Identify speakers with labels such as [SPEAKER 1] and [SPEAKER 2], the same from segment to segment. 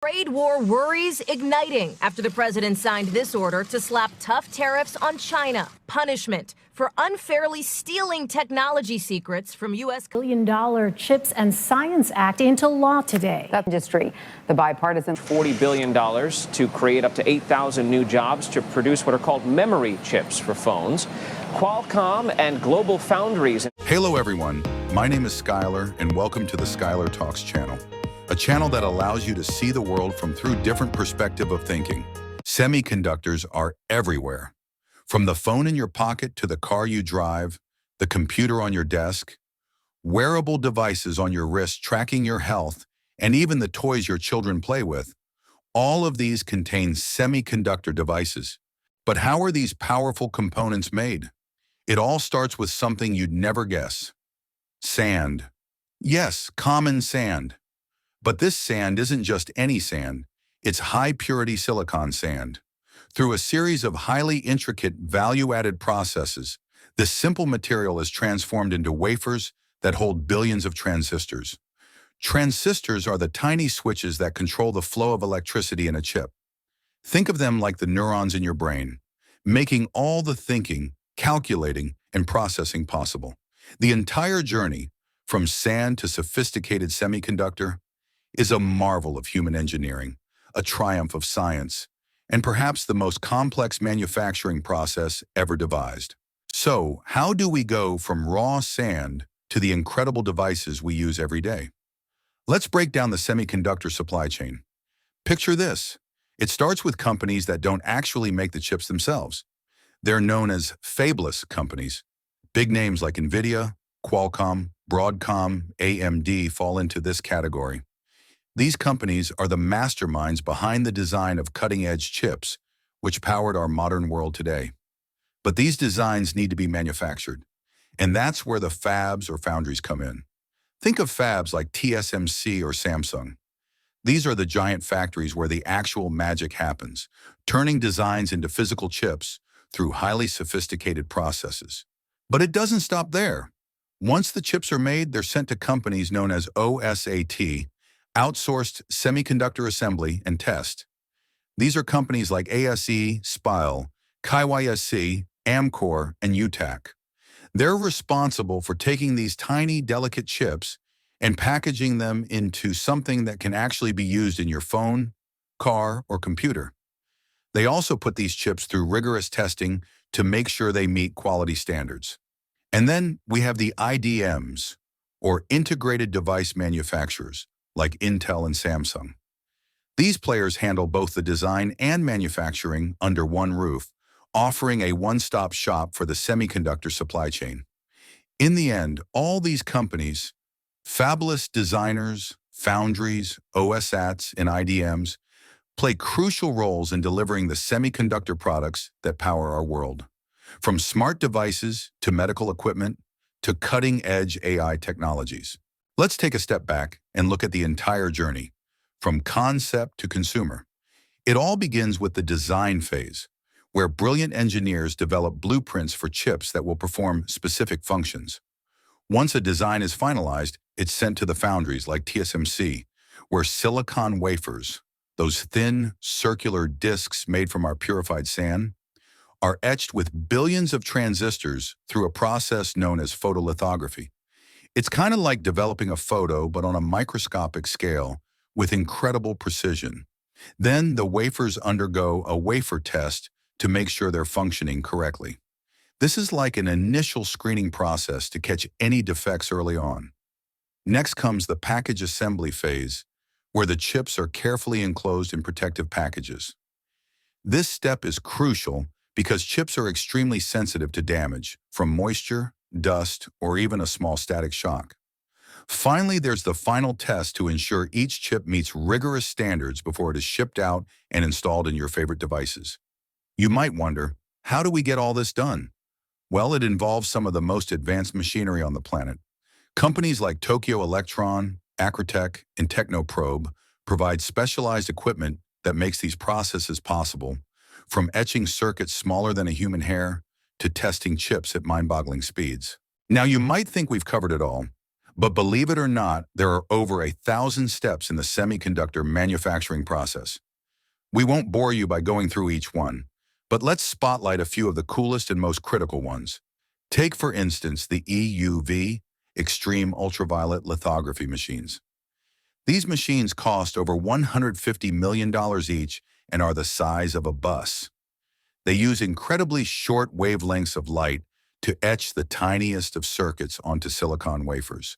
[SPEAKER 1] Trade war worries igniting after the president signed this order to slap tough tariffs on China. Punishment for unfairly stealing technology secrets from U.S.
[SPEAKER 2] $1 billion Chips and Science Act into law today.
[SPEAKER 3] That industry, the bipartisan
[SPEAKER 4] $40 billion to create up to 8,000 new jobs to produce what are called memory chips for phones. Qualcomm and Global Foundries.
[SPEAKER 5] Hello everyone, my name is Skyler and welcome to the Skyler Talks channel, a channel that allows you to see the world from through different perspective of thinking. Semiconductors are everywhere. From the phone in your pocket to the car you drive, the computer on your desk, wearable devices on your wrist tracking your health, and even the toys your children play with. All of these contain semiconductor devices. But how are these powerful components made? It all starts with something you'd never guess. Sand. Yes, common sand. But this sand isn't just any sand. It's high-purity silicon sand. Through a series of highly intricate, value-added processes, this simple material is transformed into wafers that hold billions of transistors. Transistors are the tiny switches that control the flow of electricity in a chip. Think of them like the neurons in your brain, making all the thinking, calculating, and processing possible. The entire journey, from sand to sophisticated semiconductor, is a marvel of human engineering, a triumph of science, and perhaps the most complex manufacturing process ever devised. So, how do we go from raw sand to the incredible devices we use every day? Let's break down the semiconductor supply chain. Picture this. It starts with companies that don't actually make the chips themselves. They're known as fabless companies. Big names like Nvidia, Qualcomm, Broadcom, AMD fall into this category. These companies are the masterminds behind the design of cutting-edge chips, which powered our modern world today. But these designs need to be manufactured, and that's where the fabs or foundries come in. Think of fabs like TSMC or Samsung. These are the giant factories where the actual magic happens, turning designs into physical chips through highly sophisticated processes. But it doesn't stop there. Once the chips are made, they're sent to companies known as OSAT, Outsourced Semiconductor Assembly and Test. These are companies like ASE, SPILE, KYSC, Amkor, and UTAC. They're responsible for taking these tiny, delicate chips and packaging them into something that can actually be used in your phone, car, or computer. They also put these chips through rigorous testing to make sure they meet quality standards. And then we have the IDMs, or Integrated Device Manufacturers, like Intel and Samsung. These players handle both the design and manufacturing under one roof, offering a one-stop shop for the semiconductor supply chain. In the end, all these companies, fabless designers, foundries, OSATs, and IDMs, play crucial roles in delivering the semiconductor products that power our world. From smart devices to medical equipment to cutting-edge AI technologies. Let's take a step back and look at the entire journey, from concept to consumer. It all begins with the design phase, where brilliant engineers develop blueprints for chips that will perform specific functions. Once a design is finalized, it's sent to the foundries like TSMC, where silicon wafers, those thin, circular discs made from our purified sand, are etched with billions of transistors through a process known as photolithography. It's kind of like developing a photo, but on a microscopic scale with incredible precision. Then the wafers undergo a wafer test to make sure they're functioning correctly. This is like an initial screening process to catch any defects early on. Next comes the package assembly phase, where the chips are carefully enclosed in protective packages. This step is crucial because chips are extremely sensitive to damage from moisture, dust, or even a small static shock. Finally, there's the final test to ensure each chip meets rigorous standards before it is shipped out and installed in your favorite devices. You might wonder, how do we get all this done? Well, it involves some of the most advanced machinery on the planet. Companies like Tokyo Electron, Acrotech, and Technoprobe provide specialized equipment that makes these processes possible, from etching circuits smaller than a human hair to testing chips at mind-boggling speeds. Now, you might think we've covered it all, But believe it or not, there are over 1,000 steps in the semiconductor manufacturing process. We won't bore you by going through each one, but let's spotlight a few of the coolest and most critical ones. Take, for instance, the EUV, extreme ultraviolet lithography machines. These machines cost over $150 million each and are the size of a bus. They use incredibly short wavelengths of light to etch the tiniest of circuits onto silicon wafers,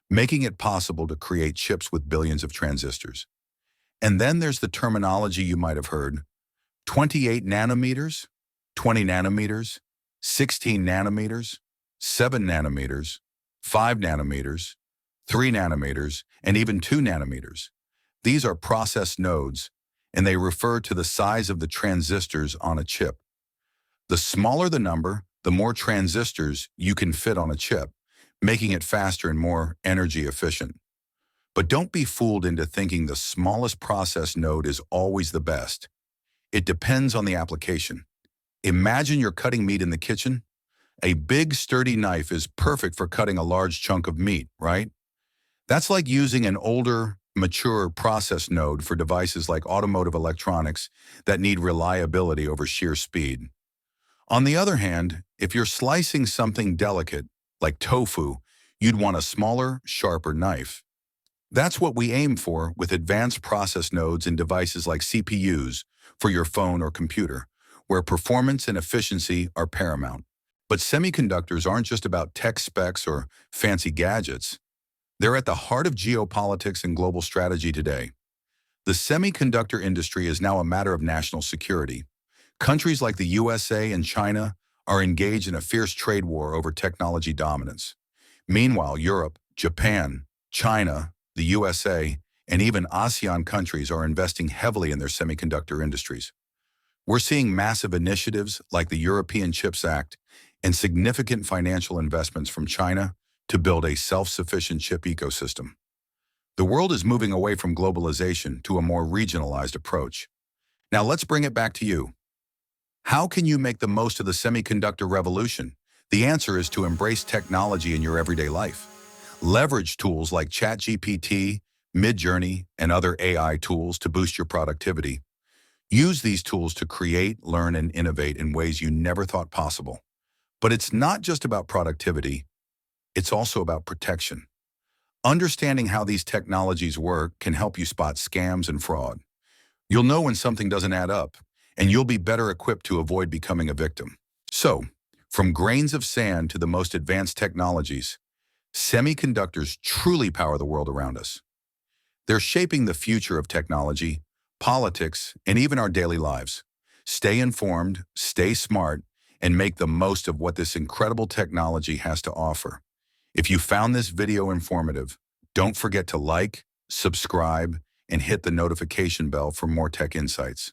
[SPEAKER 5] making it possible to create chips with billions of transistors. And then there's the terminology you might have heard: 28 nanometers, 20 nanometers, 16 nanometers, 7 nanometers, 5 nanometers, 3 nanometers, and even 2 nanometers. These are process nodes, and they refer to the size of the transistors on a chip. The smaller the number, the more transistors you can fit on a chip, making it faster and more energy efficient. But don't be fooled into thinking the smallest process node is always the best. It depends on the application. Imagine you're cutting meat in the kitchen. A big, sturdy knife is perfect for cutting a large chunk of meat, right? That's like using an older, mature process node for devices like automotive electronics that need reliability over sheer speed. On the other hand, if you're slicing something delicate, like tofu, you'd want a smaller, sharper knife. That's what we aim for with advanced process nodes in devices like CPUs for your phone or computer, where performance and efficiency are paramount. But semiconductors aren't just about tech specs or fancy gadgets. They're at the heart of geopolitics and global strategy today. The semiconductor industry is now a matter of national security. Countries like the USA and China are engaged in a fierce trade war over technology dominance. Meanwhile, Europe, Japan, China, the USA, and even ASEAN countries are investing heavily in their semiconductor industries. We're seeing massive initiatives like the European Chips Act and significant financial investments from China to build a self-sufficient chip ecosystem. The world is moving away from globalization to a more regionalized approach. Now let's bring it back to you. How can you make the most of the semiconductor revolution? The answer is to embrace technology in your everyday life. Leverage tools like ChatGPT, Midjourney, and other AI tools to boost your productivity. Use these tools to create, learn, and innovate in ways you never thought possible. But it's not just about productivity, it's also about protection. Understanding how these technologies work can help you spot scams and fraud. You'll know when something doesn't add up, and you'll be better equipped to avoid becoming a victim. So, from grains of sand to the most advanced technologies, semiconductors truly power the world around us. They're shaping the future of technology, politics, and even our daily lives. Stay informed, stay smart, and make the most of what this incredible technology has to offer. If you found this video informative, don't forget to like, subscribe, and hit the notification bell for more tech insights.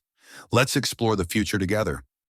[SPEAKER 5] Let's explore the future together.